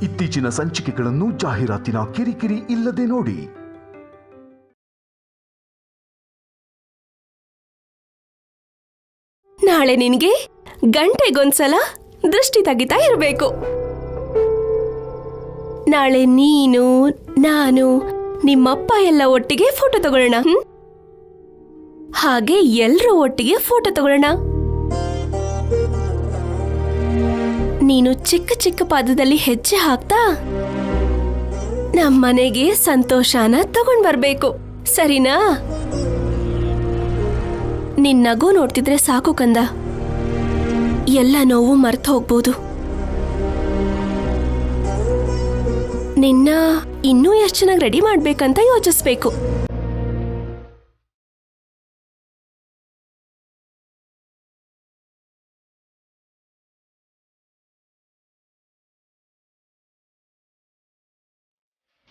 ಇತ್ತೀಚಿನ ಸಂಚಿಕೆಗಳನ್ನು ಜಾಹೀರಾತಿನ ಕಿರಿಕಿರಿ ಇಲ್ಲದೆ ನೋಡಿ. ನಾಳೆ ನಿನಗೆ ಗಂಟೆಗೊಂದ್ಸಲ ದೃಷ್ಟಿ ತೆಗಿತಾ ಇರಬೇಕು. ನಾಳೆ ನೀನು, ನಾನು, ನಿಮ್ಮಪ್ಪ ಎಲ್ಲ ಒಟ್ಟಿಗೆ ಫೋಟೋ ತಗೊಳ್ಳೋಣ. ಹಾಗೆ ಎಲ್ಲರೂ ಒಟ್ಟಿಗೆ ಫೋಟೋ ತಗೊಳ್ಳೋಣ. ನೀನು ಚಿಕ್ಕ ಚಿಕ್ಕ ಪಾದದಲ್ಲಿ ಹೆಜ್ಜೆ ಹಾಕ್ತಾ ನಮ್ಮನೆಗೆ ಸಂತೋಷನ ತಗೊಂಡ್ ಬರ್ಬೇಕು, ಸರಿನಾ? ನಿನ್ ನಗು ನೋಡ್ತಿದ್ರೆ ಸಾಕು ಕಂದ, ಎಲ್ಲ ನೋವು ಮರ್ತು ಹೋಗ್ಬೋದು. ನಿನ್ನ ಇನ್ನೂ ಎಷ್ಟು ಚೆನ್ನಾಗಿ ರೆಡಿ ಮಾಡ್ಬೇಕಂತ ಯೋಚಿಸ್ಬೇಕು.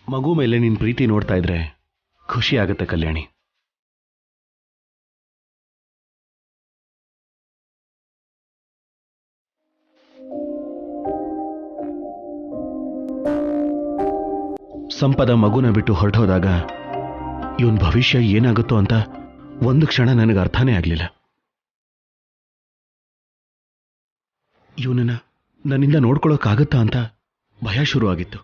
ಮಗು ಮೇಲೆ ನಿನ್ ಪ್ರೀತಿ ನೋಡ್ತಾ ಇದ್ರೆ ಖುಷಿ ಆಗತ್ತೆ ಕಲ್ಯಾಣಿ. ಸಂಪದ ಮಗುನ ಬಿಟ್ಟು ಹೊರಟೋದಾಗ ಇವನ್ ಭವಿಷ್ಯ ಏನಾಗುತ್ತೋ ಅಂತ ಒಂದು ಕ್ಷಣ ನನಗೆ ಅರ್ಥನೇ ಆಗ್ಲಿಲ್ಲ. ಇವನನ್ನ ನನ್ನಿಂದ ನೋಡ್ಕೊಳ್ಳೋಕ್ಕಾಗತ್ತಾ ಅಂತ ಭಯ ಶುರುವಾಗಿತ್ತು.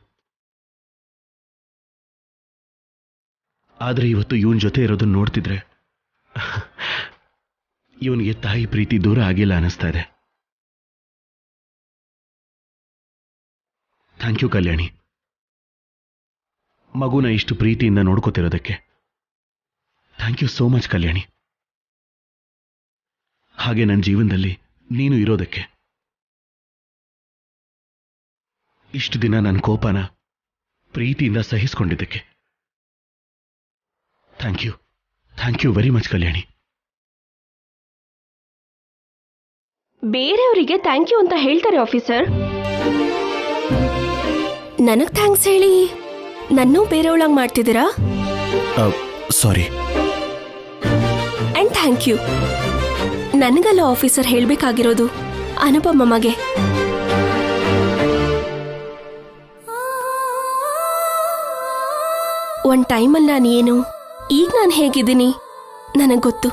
ಆದ್ರೆ ಇವತ್ತು ಇವನ್ ಜೊತೆ ಇರೋದನ್ನ ನೋಡ್ತಿದ್ರೆ ಇವನಿಗೆ ತಾಯಿ ಪ್ರೀತಿ ದೂರ ಆಗಿಲ್ಲ ಅನಿಸ್ತಾ ಇದೆ. ಥ್ಯಾಂಕ್ ಯು ಕಲ್ಯಾಣಿ, ಮಗುನ ಇಷ್ಟು ಪ್ರೀತಿಯಿಂದ ನೋಡ್ಕೋತಿರೋದಕ್ಕೆ. ಥ್ಯಾಂಕ್ ಯು ಸೋ ಮಚ್ ಕಲ್ಯಾಣಿ. ಹಾಗೆ ನನ್ನ ಜೀವನದಲ್ಲಿ ನೀನು ಇರೋದಕ್ಕೆ, ಇಷ್ಟು ದಿನ ನನ್ನ ಕೋಪನ ಪ್ರೀತಿಯಿಂದ ಸಹಿಸ್ಕೊಂಡಿದ್ದಕ್ಕೆ ಥ್ಯಾಂಕ್ ಯು ವೆರಿ ಮಚ್ ಕಲ್ಯಾಣಿ. ಬೇರೆಯವರಿಗೆ ಥ್ಯಾಂಕ್ ಯು ಅಂತ ಹೇಳ್ತಾರೆ ಆಫೀಸರ್, ನನಗ್ ಥ್ಯಾಂಕ್ಸ್ ಹೇಳಿ ನನ್ನೂ ಬೇರೆಯವಳಂಗ್ ಮಾಡ್ತಿದ್ದೀರಾ? ಸಾರಿ. ಅಂಡ್ ಥ್ಯಾಂಕ್ ಯು ನನಗಲ್ಲ ಆಫೀಸರ್ ಹೇಳ್ಬೇಕಾಗಿರೋದು, ಅನುಪಮಮ್ಮಗೆ. ಒಂದ್ ಟೈಮಲ್ಲಿ ನಾನು ಏನು, ಈಗ ನಾನು ಹೇಗಿದ್ದೀನಿ ನನಗ್ ಗೊತ್ತು.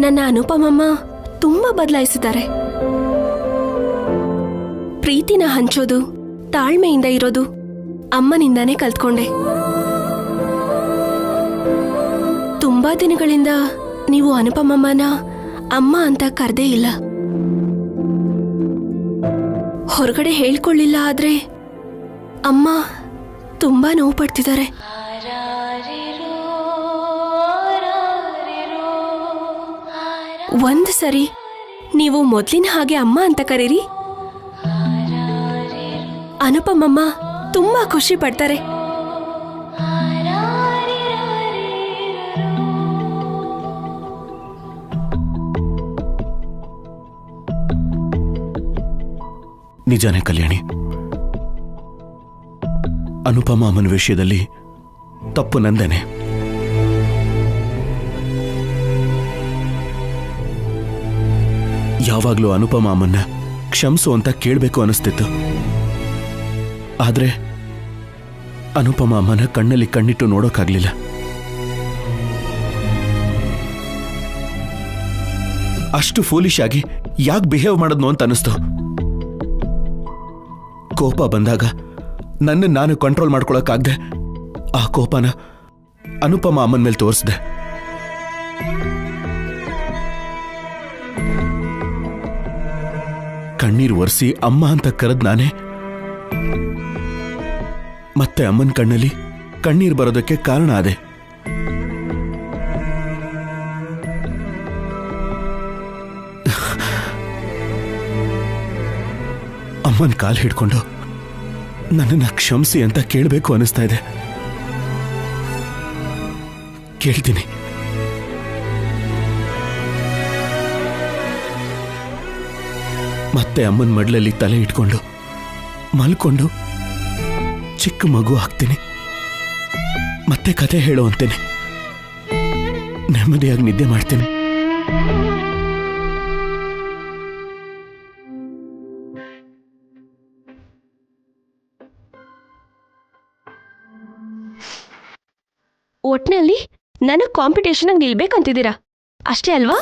ನನ್ನ ಅನುಪಮಮ್ಮ ತುಂಬಾ ಬದಲಾಯಿಸಿದ್ದಾರೆ. ಪ್ರೀತಿನ ಹಂಚೋದು, ತಾಳ್ಮೆಯಿಂದ ಇರೋದು ಅಮ್ಮನಿಂದಾನೇ ಕಲ್ತ್ಕೊಂಡೆ. ತುಂಬಾ ದಿನಗಳಿಂದ ನೀವು ಅನುಪಮಮ್ಮನ ಅಮ್ಮ ಅಂತ ಕರೆದೇ ಇಲ್ಲ. ಹೊರಗಡೆ ಹೇಳ್ಕೊಳ್ಳಿಲ್ಲ, ಆದ್ರೆ ಅಮ್ಮ ತುಂಬಾ ನೋವು ಪಡ್ತಿದ್ದಾರೆ. ಒಂದು ಸರಿ ನೀವು ಮೊದ್ಲಿನ ಹಾಗೆ ಅಮ್ಮ ಅಂತ ಕರೀರಿ, ಅನುಪಮಮ್ಮ ತುಂಬಾ ಖುಷಿ ಪಡ್ತಾರೆ. ನಿಜಾನೇ ಕಲ್ಯಾಣಿ, ಅನುಪಮ ಅಮ್ಮನ ವಿಷಯದಲ್ಲಿ ತಪ್ಪು ನಂದೇನೆ. ಯಾವಾಗ್ಲೂ ಅನುಪಮ ಅಮ್ಮನ್ನ ಕ್ಷಮಿಸು ಅಂತ ಕೇಳಬೇಕು ಅನಿಸ್ತಿತ್ತು. ಆದ್ರೆ ಅನುಪಮ ಅಮ್ಮನ ಕಣ್ಣಲ್ಲಿ ಕಣ್ಣಿಟ್ಟು ನೋಡೋಕ್ಕಾಗ್ಲಿಲ್ಲ. ಅಷ್ಟು ಫೂಲಿಶ್ ಆಗಿ ಯಾಕೆ ಬಿಹೇವ್ ಮಾಡೋದ್ನು ಅಂತ ಅನಿಸ್ತು. ಕೋಪ ಬಂದಾಗ ನನ್ನ ನಾನು ಕಂಟ್ರೋಲ್ ಮಾಡ್ಕೊಳಕ್ಕಾಗ್ದೆ ಆ ಕೋಪನ ಅನುಪಮ ಅಮ್ಮನ ಮೇಲೆ ತೋರಿಸ್ದೆ. ಕಣ್ಣೀರು ಒರೆಸಿ ಅಮ್ಮ ಅಂತ ಕರೆದ್ ನಾನೇ. ಮತ್ತೆ ಅಮ್ಮನ ಕಣ್ಣಲ್ಲಿ ಕಣ್ಣೀರು ಬರೋದಕ್ಕೆ ಕಾರಣ ಅದೇ. ಅಮ್ಮನ ಕಾಲು ಹಿಡ್ಕೊಂಡು ನನ್ನನ್ನ ಕ್ಷಮಿಸಿ ಅಂತ ಕೇಳಬೇಕು ಅನಿಸ್ತಾ ಇದೆ. ಕೇಳ್ತೀನಿ. ಮತ್ತೆ ಅಮ್ಮನ ಮಡ್ಲಲ್ಲಿ ತಲೆ ಇಟ್ಕೊಂಡು ಮಲ್ಕೊಂಡು ಚಿಕ್ಕ ಮಗು ಆಗ್ತೀನಿ. ಮತ್ತೆ ಕತೆ ಹೇಳೋ ಅಂತೇನೆ ನೆಮ್ಮದಿಯಾಗಿ ನಿದ್ದೆ ಮಾಡ್ತೀನಿ. ಒಟ್ನಲ್ಲಿ ನನಗ್ ಕಾಂಪಿಟೇಷನ್ ನಿಲ್ಬೇಕಂತಿದ್ದೀರಾ ಅಷ್ಟೇ ಅಲ್ವಾ?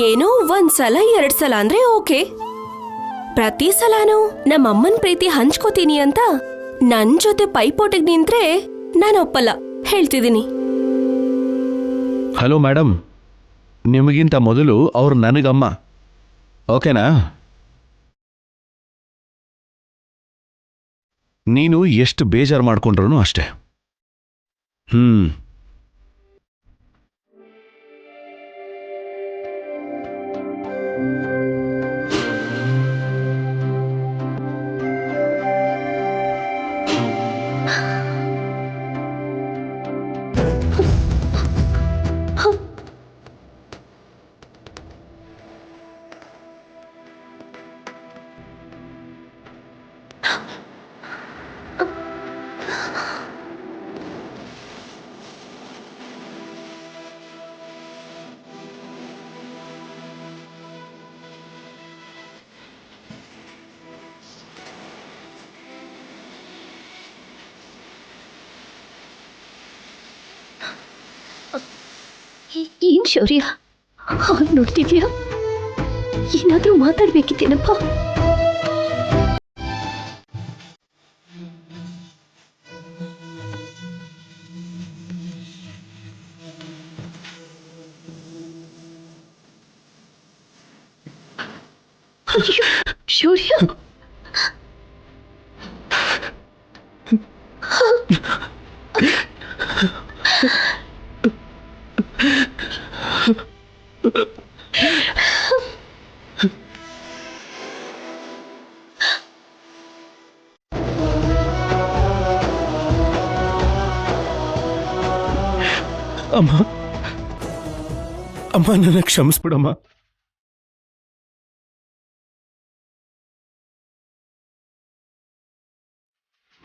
ಏನೋ ಒಂದ್ಸಲ 2 ಸಲ ಅಂದ್ರೆ ಓಕೆ. ಪ್ರತಿ ಸಲನೂ ನಮ್ಮಮ್ಮನ್ ಪ್ರೀತಿ ಹಂಚ್ಕೋತೀನಿ ಅಂತ ನನ್ ಜೊತೆ ಪೈಪೋಟಿಗೆ ನಿಂತ್ರೆ ನಾನು ಒಪ್ಪಲ್ಲ, ಹೇಳ್ತಿದ್ದೀನಿ. ಹಲೋ ಮೇಡಮ್, ನಿಮಗಿಂತ ಮೊದಲು ಅವ್ರು ನನಗಮ್ಮ, ಓಕೆನಾ? ನೀನು ಎಷ್ಟು ಬೇಜಾರು ಮಾಡ್ಕೊಂಡ್ರೂ ಅಷ್ಟೆ. ಏನ್ ಶೌರ್ಯ, ನೋಡ್ತಿದ್ಯಾ? ಏನಾದ್ರೂ ಮಾತಾಡ್ಬೇಕಿತ್ತೇನಪ್ಪ? ಅಯ್ಯೋ ಶೌರ್ಯ, ಅಮ್ಮ ಅಮ್ಮ, ನನ್ನ ಕ್ಷಮಿಸ್ಬಿಡಮ್ಮ.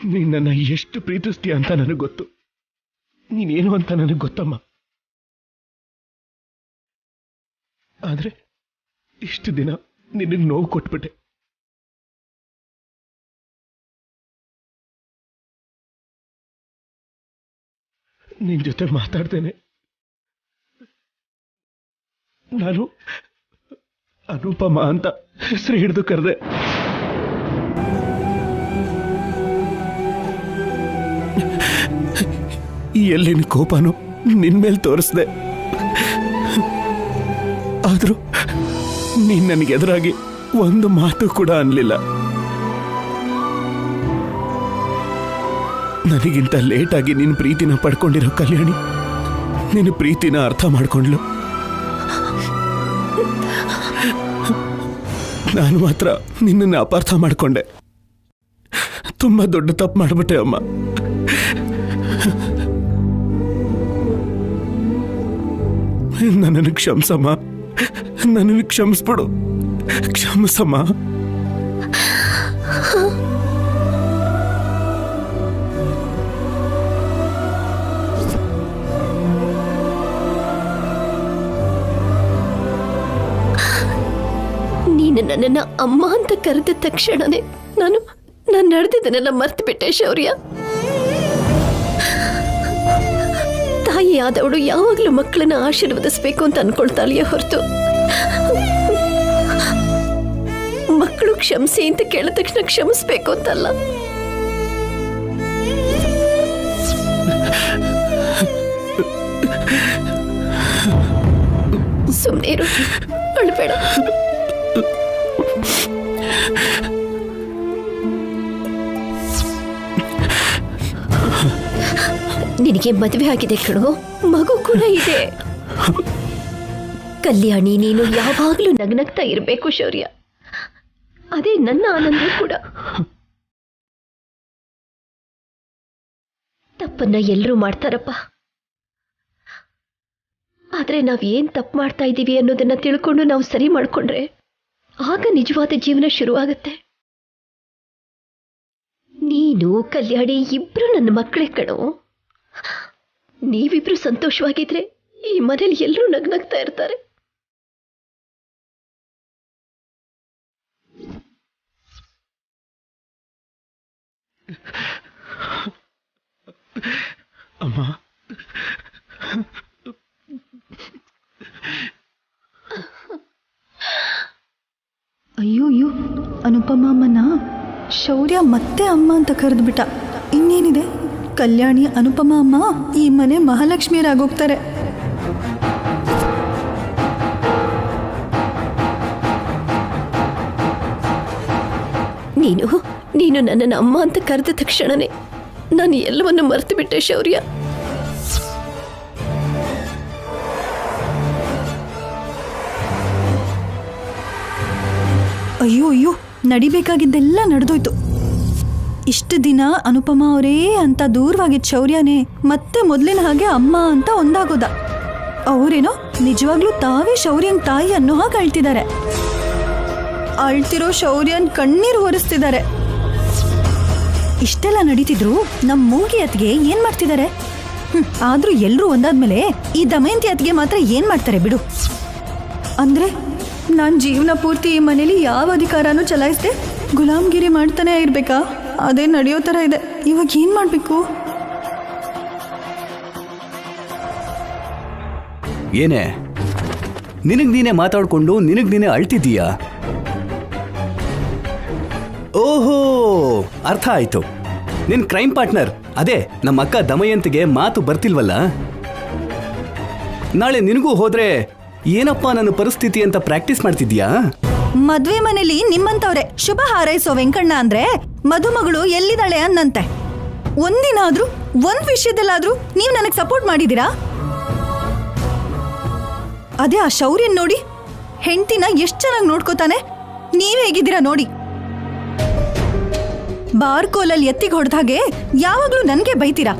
ನೀನ್ ನನ್ನ ಎಷ್ಟು ಪ್ರೀತಿಸ್ತೀಯ ಅಂತ ನನಗೆ ಗೊತ್ತು. ನೀನೇನು ಅಂತ ನನಗೆ ಗೊತ್ತಮ್ಮ. ಆದ್ರೆ ಇಷ್ಟು ದಿನ ನಿನಗೆ ನೋವು ಕೊಟ್ಬಿಟ್ಟೆ. ನಿನ್ ಜೊತೆ ಮಾತಾಡ್ತೇನೆ. ನಾನು ಅನುಪಮ ಅಂತ ಹೆಸರು ಹಿಡಿದು ಕರೆದೆ. ಎಲ್ಲಿನ ಕೋಪನು ನಿನ್ ಮೇಲೆ ತೋರಿಸ್ದೆ. ಆದ್ರೂ ನೀನ್ ನನಗೆ ಎದುರಾಗಿ ಒಂದು ಮಾತು ಕೂಡ ಅನ್ಲಿಲ್ಲ. ನನಗಿಂತ ಲೇಟಾಗಿ ನಿನ್ನ ಪ್ರೀತಿನ ಪಡ್ಕೊಂಡಿರೋ ಕಲ್ಯಾಣಿ ನಿನ್ನ ಪ್ರೀತಿನ ಅರ್ಥ ಮಾಡ್ಕೊಂಡ್ಲು. ನಾನು ಮಾತ್ರ ನಿನ್ನನ್ನು ಅಪಾರ್ಥ ಮಾಡ್ಕೊಂಡೆ. ತುಂಬಾ ದೊಡ್ಡ ತಪ್ಪು ಮಾಡ್ಬಿಟ್ಟೆ ಅಮ್ಮ. ನನ್ನನ್ನು ಕ್ಷಮಿಸಮ್ಮ, ನನ್ನನ್ನು ಕ್ಷಮಿಸ್ಬಿಡು, ಕ್ಷಮಿಸಮ್ಮ. ನೀನು ನನ್ನನ್ನ ಅಮ್ಮ ಅಂತ ಕರೆದ ತಕ್ಷಣನೇ ನಾನು ನಡೆದಿದ್ದನ್ನೆಲ್ಲ ಮರ್ತು ಬಿಟ್ಟೆ ಶೌರ್ಯ. ತಾಯಿ ಆದವಳು ಯಾವಾಗಲೂ ಮಕ್ಕಳನ್ನ ಆಶೀರ್ವದಿಸ್ಬೇಕು ಅಂತ ಅನ್ಕೊಳ್ತಾಳೆಯೇ ಹೊರತು ಮಕ್ಕಳು ಕ್ಷಮಿಸಿ ಅಂತ ಕೇಳಿದ ತಕ್ಷಣ ಕ್ಷಮಿಸ್ಬೇಕು ಅಂತಲ್ಲ. ಸುಮ್ಮನೆ ಇರು, ಅಳ್ಬೇಡ. ನಿನಗೆ ಮದುವೆ ಆಗಿದೆ ಕಣೋ, ಮಗು ಕೂಡ ಇದೆ. ಕಲ್ಯಾಣಿ, ನೀನು ಯಾವಾಗಲೂ ನಗ್ನಗ್ತಾ ಇರಬೇಕು ಶೌರ್ಯ. ಅದೇ ನನ್ನ ಆನಂದ ಕೂಡ. ತಪ್ಪನ್ನ ಎಲ್ಲರೂ ಮಾಡ್ತಾರಪ್ಪ, ಆದ್ರೆ ನಾವ್ ಏನ್ ತಪ್ಪು ಮಾಡ್ತಾ ಇದ್ದೀವಿ ಅನ್ನೋದನ್ನ ತಿಳ್ಕೊಂಡು ನಾವು ಸರಿ ಮಾಡ್ಕೊಂಡ್ರೆ ಆಗ ನಿಜವಾದ ಜೀವನ ಶುರುವಾಗತ್ತೆ. ನೀನು ಕಲ್ಯಾಣಿ ಇಬ್ರು ನನ್ನ ಮಕ್ಕಳೇ ಕಣೋ. ನೀವಿಬ್ರು ಸಂತೋಷವಾಗಿದ್ರೆ ಈ ಮನೇಲಿ ಎಲ್ಲರೂ ನಗ್ನಗ್ತಾ ಇರ್ತಾರೆ. ಅಮ್ಮ, ಅಯ್ಯೋ ಅನುಪಮಮ್ಮನ ಶೌರ್ಯ ಮತ್ತೆ ಅಮ್ಮ ಅಂತ ಕರೆದ್ಬಿಟ್ಟ. ಇನ್ನೇನಿದೆ, ಕಲ್ಯಾಣಿ ಅನುಪಮ ಅಮ್ಮ ಈ ಮನೆ ಮಹಾಲಕ್ಷ್ಮಿಯರಾಗೋಗ್ತಾರೆ. ನೀನು ನನ್ನನ್ನು ಅಮ್ಮ ಅಂತ ಕರೆದ ತಕ್ಷಣನೇ ನಾನು ಎಲ್ಲವನ್ನು ಮರೆತು ಬಿಟ್ಟೆ ಶೌರ್ಯ. ಅಯ್ಯೋ ನಡಿಬೇಕಾಗಿದ್ದೆಲ್ಲ ನಡೆದೋಯ್ತು. ಇಷ್ಟು ದಿನ ಅನುಪಮ ಅವರೇ ಅಂತ ದೂರವಾಗಿದ್ದ ಶೌರ್ಯನೇ ಮತ್ತೆ ಮೊದಲಿನ ಹಾಗೆ ಅಮ್ಮ ಅಂತ ಒಂದಾಗೋದ. ಅವರೇನೋ ನಿಜವಾಗ್ಲೂ ತಾವೇ ಶೌರ್ಯನ್ ತಾಯಿ ಅನ್ನೋ ಹಾಗೆ ಅಳ್ತಿದ್ದಾರೆ. ಅಳ್ತಿರೋ ಶೌರ್ಯನ್ ಕಣ್ಣೀರು ಒರೆಸ್ತಿದ್ದಾರೆ. ಇಷ್ಟೆಲ್ಲ ನಡೀತಿದ್ರು ನಮ್ಮ ಮೂಗಿ ಅತ್ತಿಗೆ ಏನ್ ಮಾಡ್ತಿದ್ದಾರೆ? ಆದ್ರೂ ಎಲ್ರೂ ಒಂದಾದ್ಮೇಲೆ ಈ ದಮಯಂತಿ ಅತ್ತಿಗೆ ಮಾತ್ರ ಏನ್ ಮಾಡ್ತಾರೆ ಬಿಡು. ಅಂದ್ರೆ ನಾನು ಜೀವನ ಪೂರ್ತಿ ಈ ಮನೇಲಿ ಯಾವ ಅಧಿಕಾರನೂ ಚಲಾಯಿಸ್ದೆ ಗುಲಾಮ್ಗಿರಿ ಮಾಡ್ತಾನೆ ಇರ್ಬೇಕಾ? ಅದೇ ನಡೆಯೋ ಥರ ಇದೆ. ಇವಾಗ ಏನ್ ಮಾಡ್ಬೇಕು? ಏನೇ ನಿನಗ್ ನೀನೇ ಮಾತಾಡ್ಕೊಂಡು ನಿನಗ್ ನೀನೇ ಅಳ್ತಿದ್ದೀಯಾ? ಓಹೋ, ಅರ್ಥ ಆಯ್ತು. ನಿನ್ ಕ್ರೈಮ್ ಪಾರ್ಟ್ನರ್ ಅದೇ ನಮ್ಮ ಅಕ್ಕ ದಮಯಂತಿಗೆ ಮಾತು ಬರ್ತಿಲ್ವಲ್ಲ. ನಾಳೆ ನಿನಗೂ ಹೋದ್ರೆ ಏನಪ್ಪಾ ನನ್ನ ಪರಿಸ್ಥಿತಿ ಅಂತ ಪ್ರಾಕ್ಟೀಸ್ ಮಾಡ್ತಿದ್ಯಾ? ಮದ್ವೆ ಮನೇಲಿ ನಿಮ್ಮಂತವ್ರೆ ಶುಭ ಹಾರೈಸೋ ವೆಂಕಣ್ಣ ಅಂದ್ರೆ ಮದುಮಗಳು ಎಲ್ಲಿದ್ದಾಳೆ ಅನ್ನಂತೆ. ಒಂದಿನಾದ್ರೂ ಒಂದ್ ವಿಷಯದಲ್ಲಾದ್ರೂ ನೀವ್ ನನಗ್ ಸಪೋರ್ಟ್ ಮಾಡಿದೀರಾ? ಅದೇ ಆ ಶೌರ್ಯನ್ ನೋಡಿ, ಹೆಂಡ್ತಿನ ಎಷ್ಟ್ ಚೆನ್ನಾಗಿ ನೋಡ್ಕೋತಾನೆ. ನೀವ್ ಹೇಗಿದ್ದೀರಾ ನೋಡಿ. ಬಾರ್ಕೋಲಲ್ಲಿ ಎತ್ತಿಗೆ ಹೊಡೆದಾಗೆ ಯಾವಾಗ್ಲೂ ನನ್ಗೆ ಬೈತೀರಾ.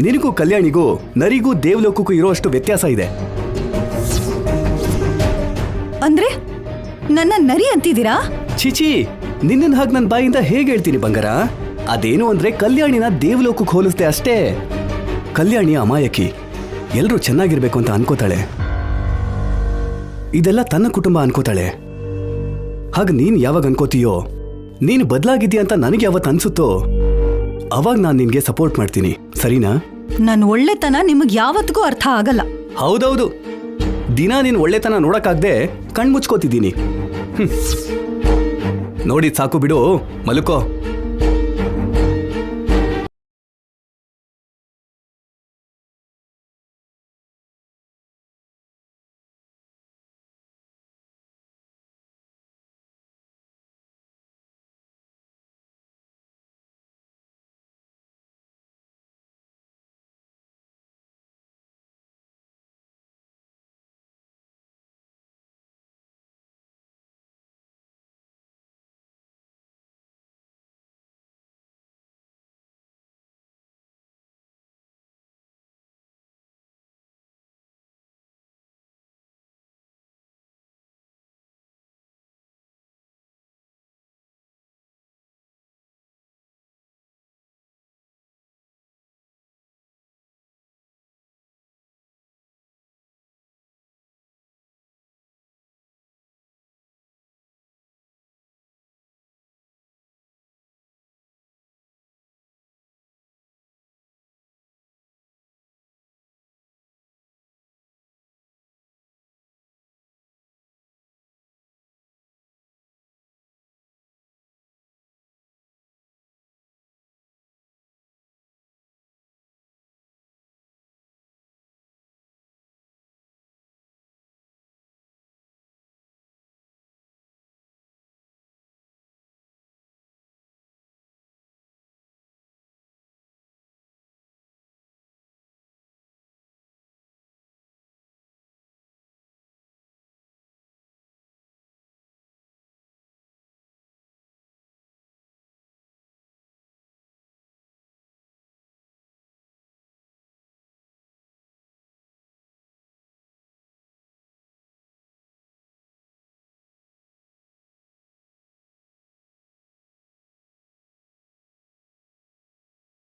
ನಿನಗೂ ಕಲ್ಯಾಣಿಗೂ ನರಿಗೂ ದೇವಲೋಕಕ್ಕೂ ಇರೋಷ್ಟು ವ್ಯತ್ಯಾಸ ಇದೆ. ಅಂದ್ರೆ ನನ್ನ ನರಿ ಅಂತಿದ್ದೀರಾ? ಚಿಚಿ, ನಿನ್ನ ಹಾಗೆ ನನ್ನ ಬಾಯಿಂದ ಹೇಗೆ ಹೇಳ್ತೀನಿ ಬಂಗಾರ? ಅದೇನು ಅಂದ್ರೆ ಕಲ್ಯಾಣಿನ ದೇವಲೋಕಕ್ಕೆ ಹೋಲಿಸ್ದೆ ಅಷ್ಟೇ. ಕಲ್ಯಾಣಿ ಅಮಾಯಕಿ, ಎಲ್ಲರೂ ಚೆನ್ನಾಗಿರ್ಬೇಕು ಅಂತ ಅನ್ಕೋತಾಳೆ. ಇದೆಲ್ಲ ತನ್ನ ಕುಟುಂಬ ಅನ್ಕೋತಾಳೆ. ಹಾಗ ನೀನ್ ಯಾವಾಗ ಅನ್ಕೋತೀಯೋ, ನೀನು ಬದಲಾಗಿದ್ದೀಯ ಅಂತ ನನಗೆ ಯಾವತ್ತು ಅನ್ಸುತ್ತೋ ಅವಾಗ ನಾನು ನಿನ್ಗೆ ಸಪೋರ್ಟ್ ಮಾಡ್ತೀನಿ, ಸರಿನಾ? ನನ್ನ ಒಳ್ಳೆತನ ನಿಮಗ್ ಯಾವತ್ತಿಗೂ ಅರ್ಥ ಆಗಲ್ಲ. ಹೌದೌದು, ದಿನ ನೀನ್ ಒಳ್ಳೆತನ ನೋಡಕ್ಕಾಗ್ದೆ ಕಣ್ಮುಚ್ಕೋತಿದ್ದೀನಿ. ನೋಡಿದ್ ಸಾಕು ಬಿಡು, ಮಲ್ಕೋ.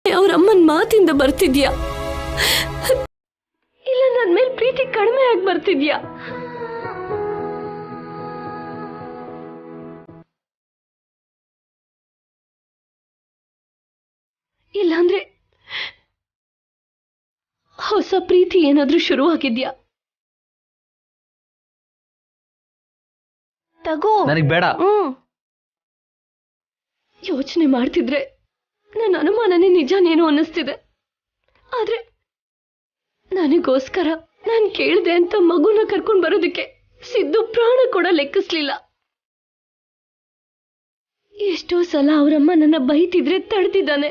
ಅವ್ರ ಅಮ್ಮನ ಮಾತಿಂದ ಬರ್ತಿದ್ಯಾ ಇಲ್ಲ ನನ್ನ ಮೇಲೆ ಪ್ರೀತಿ ಕಡಿಮೆ ಆಗಿ ಬರ್ತಿದ್ಯಾ? ಇಲ್ಲಾಂದ್ರೆ ಹೊಸ ಪ್ರೀತಿ ಏನಾದ್ರೂ ಶುರುವಾಗಿದ್ಯಾ? ತಗೋ. ನನಗೆ ಬೇಡ. ಯೋಚನೆ ಮಾಡ್ತಿದ್ರೆ ನನ್ನ ಅನುಮಾನನೇ ನಿಜನೇನೋ ಅನ್ನಿಸ್ತಿದೆ. ಆದ್ರೆ ನನಗೋಸ್ಕರ ನಾನು ಕೇಳಿದೆ ಅಂತ ಮಗುನ ಕರ್ಕೊಂಡ್ ಬರೋದಕ್ಕೆ ಸಿದ್ದು ಪ್ರಾಣ ಕೂಡ ಲೆಕ್ಕಿಸ್ಲಿಲ್ಲ. ಎಷ್ಟೋ ಸಲ ಅವರಮ್ಮ ನನ್ನ ಬೈತಿದ್ರೆ ತಡೆದಿದ್ದಾನೆ.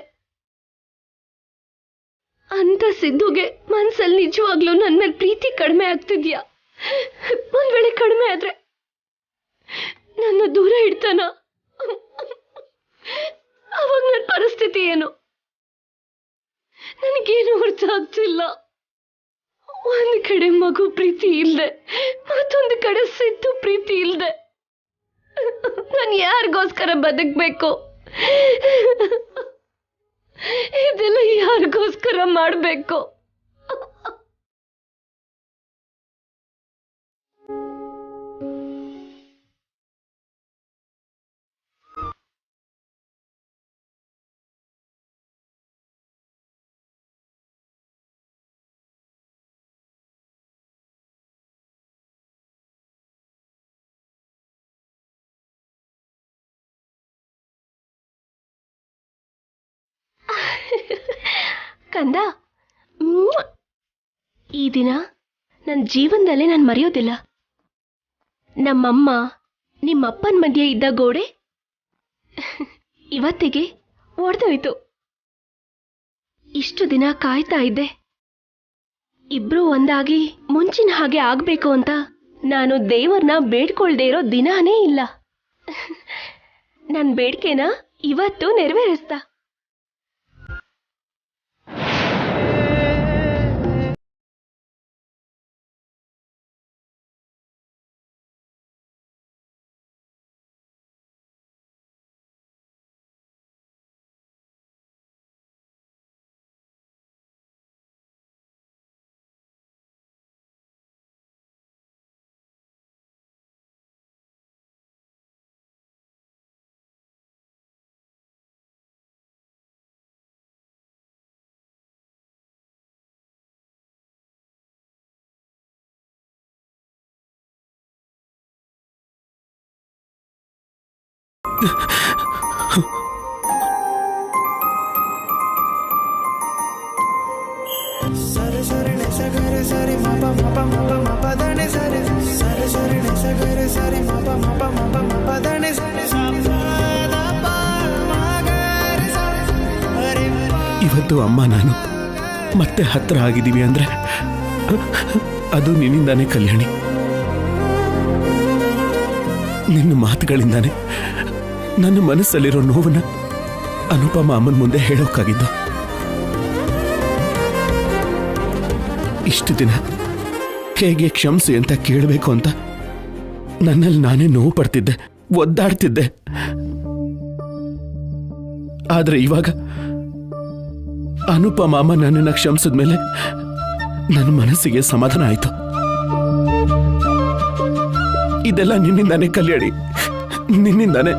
ಅಂತ ಸಿದ್ದುಗೆ ಮನ್ಸಲ್ಲಿ ನಿಜವಾಗ್ಲೂ ನನ್ನ ಮೇಲೆ ಪ್ರೀತಿ ಕಡಿಮೆ ಆಗ್ತಿದ್ಯಾ? ಒಂದ್ ವೇಳೆ ಕಡಿಮೆ ಆದ್ರೆ ನನ್ನ ದೂರ ಇಡ್ತಾನ? ಅವಾಗ ನನ್ನ ಪರಿಸ್ಥಿತಿ ಏನು? ನನಗೇನು ಅರ್ಥ ಆಗ್ತಿಲ್ಲ. ಒಂದ್ ಕಡೆ ಮಗು ಪ್ರೀತಿ ಇಲ್ದೆ, ಮತ್ತೊಂದು ಕಡೆ ಸಿದ್ದು ಪ್ರೀತಿ ಇಲ್ದೆ, ನಾನು ಯಾರಿಗೋಸ್ಕರ ಬದುಕ್ಬೇಕು? ಇದೆಲ್ಲ ಯಾರಿಗೋಸ್ಕರ ಮಾಡ್ಬೇಕು? ಕಂದ, ಈ ದಿನ ನನ್ನ ಜೀವನದಲ್ಲೇ ನಾನು ಮರೆಯೋದಿಲ್ಲ. ನಮ್ಮಮ್ಮ ನಿಮ್ಮಪ್ಪನ ಮಧ್ಯೆ ಇದ್ದ ಗೋಡೆ ಇವತ್ತಿಗೆ ಒಡೆದೋಯ್ತು. ಇಷ್ಟು ದಿನ ಕಾಯ್ತಾ ಇದ್ದೆ, ಇಬ್ರು ಒಂದಾಗಿ ಮುಂಚಿನ ಹಾಗೆ ಆಗ್ಬೇಕು ಅಂತ. ನಾನು ದೇವರನ್ನ ಬೇಡ್ಕೊಳ್ದೇ ಇರೋ ದಿನಾನೇ ಇಲ್ಲ. ನನ್ನ ಬೇಡಿಕೆನ ಇವತ್ತು ನೆರವೇರಿಸ್ತಾ. ಇವತ್ತು ಅಮ್ಮ ನಾನು ಮತ್ತೆ ಹತ್ರ ಆಗಿದ್ದೀವಿ ಅಂದ್ರೆ ಅದು ನಿನ್ನಿಂದಾನೇ ಕಲ್ಯಾಣಿ. ನಿನ್ನ ಮಾತುಗಳಿಂದಾನೆ ನನ್ನ ಮನಸ್ಸಲ್ಲಿರೋ ನೋವನ್ನ ಅನುಪಮ ಅಮ್ಮನ ಮುಂದೆ ಹೇಳೋಕ್ಕಾಗಿದ್ದು. ಇಷ್ಟು ದಿನ ಹೇಗೆ ಕ್ಷಮಿಸಿ ಅಂತ ಕೇಳಬೇಕು ಅಂತ ನನ್ನಲ್ಲಿ ನಾನೇ ನೋವು ಪಡ್ತಿದ್ದೆ, ಒದ್ದಾಡ್ತಿದ್ದೆ. ಆದ್ರೆ ಇವಾಗ ಅನುಪಮ ಅಮ್ಮ ನನ್ನನ್ನು ಕ್ಷಮಿಸಿದ್ಮೇಲೆ ನನ್ನ ಮನಸ್ಸಿಗೆ ಸಮಾಧಾನ ಆಯ್ತು. ಇದೆಲ್ಲ ನಿನ್ನಿಂದಾನೆ ಕಲ್ಯಾಣಿ, ನಿನ್ನಿಂದಾನೆ.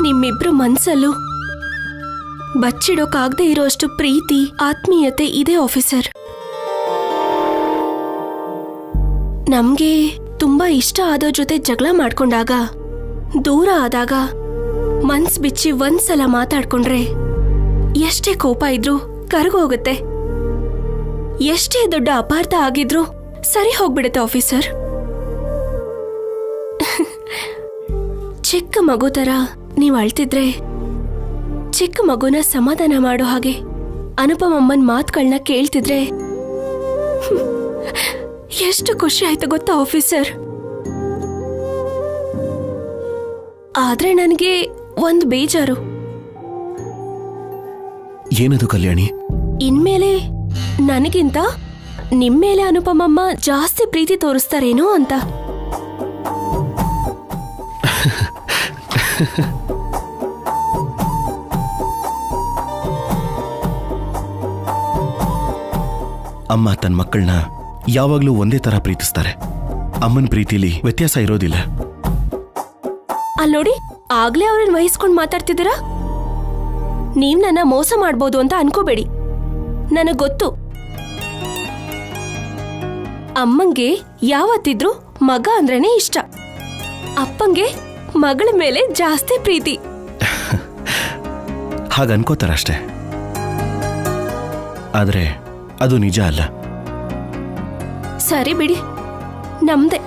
ನಿಮ್ಮಿಬ್ರು ಮನ್ಸಲ್ಲೂ ಬಚ್ಚಿಡೋಕಾಗದೆ ಇರೋಷ್ಟು ಪ್ರೀತಿ, ಆತ್ಮೀಯತೆ ಇದೆ ಆಫೀಸರ್. ನಮ್ಗೆ ತುಂಬಾ ಇಷ್ಟ ಆದೋ ಜೊತೆ ಜಗಳ ಮಾಡ್ಕೊಂಡಾಗ, ದೂರ ಆದಾಗ, ಮನ್ಸ್ ಬಿಚ್ಚಿ ಒಂದ್ಸಲ ಮಾತಾಡ್ಕೊಂಡ್ರೆ ಎಷ್ಟೇ ಕೋಪ ಇದ್ರೂ ಕರಗೋಗುತ್ತೆ. ಎಷ್ಟೇ ದೊಡ್ಡ ಅಪಾರ್ಥ ಆಗಿದ್ರೂ ಸರಿ ಹೋಗ್ಬಿಡುತ್ತೆ ಆಫೀಸರ್. ಚಿಕ್ಕ ಮಗು ತರ ನೀವು ಅಳ್ತಿದ್ರೆ ಚಿಕ್ಕ ಮಗುನ ಸಮಾಧಾನ ಮಾಡೋ ಹಾಗೆ ಅನುಪಮಮ್ಮನ್ ಮಾತುಗಳನ್ನ ಕೇಳ್ತಿದ್ರೆ ಎಷ್ಟು ಖುಷಿ ಆಯ್ತು ಗೊತ್ತಾ ಆಫೀಸರ್? ಆದ್ರೆ ನನಗೆ ಒಂದು ಬೇಜಾರು. ಏನದು ಕಲ್ಯಾಣಿ? ಇನ್ಮೇಲೆ ನನಗಿಂತ ನಿಮ್ಮೇಲೆ ಅನುಪಮಮ್ಮ ಜಾಸ್ತಿ ಪ್ರೀತಿ ತೋರಿಸ್ತಾರೇನೋ ಅಂತ. ಅಮ್ಮ ತನ್ನ ಮಕ್ಕಳನ್ನ ಯಾವಾಗ್ಲೂ ಒಂದೇ ತರ ಪ್ರೀತಿಸ್ತಾರೆ. ಅಮ್ಮನ ಪ್ರೀತಿಲಿ ವ್ಯತ್ಯಾಸ ಇರೋದಿಲ್ಲ. ಅಲ್ನೋಡಿ, ಆಗ್ಲೇ ಅವ್ರನ್ನ ವಹಿಸ್ಕೊಂಡು ಮಾತಾಡ್ತಿದ್ದೀರಾ. ನೀವ್ ನನ್ನ ಮೋಸ ಮಾಡ್ಬೋದು ಅಂತ ಅನ್ಕೋಬೇಡಿ. ನನಗ್ ಗೊತ್ತು, ಅಮ್ಮಂಗೆ ಯಾವತ್ತಿದ್ರು ಮಗ ಅಂದ್ರೇನೆ ಇಷ್ಟ. ಅಪ್ಪಂಗೆ ಮಗಳ ಮೇಲೆ ಜಾಸ್ತಿ ಪ್ರೀತಿ. ಹಾಗ ಅನ್ಕೋತಾರಷ್ಟೇ, ಆದ್ರೆ ಅದು ನಿಜ ಅಲ್ಲ. ಸರಿ ಬಿಡಿ, ನಮ್ದೆ.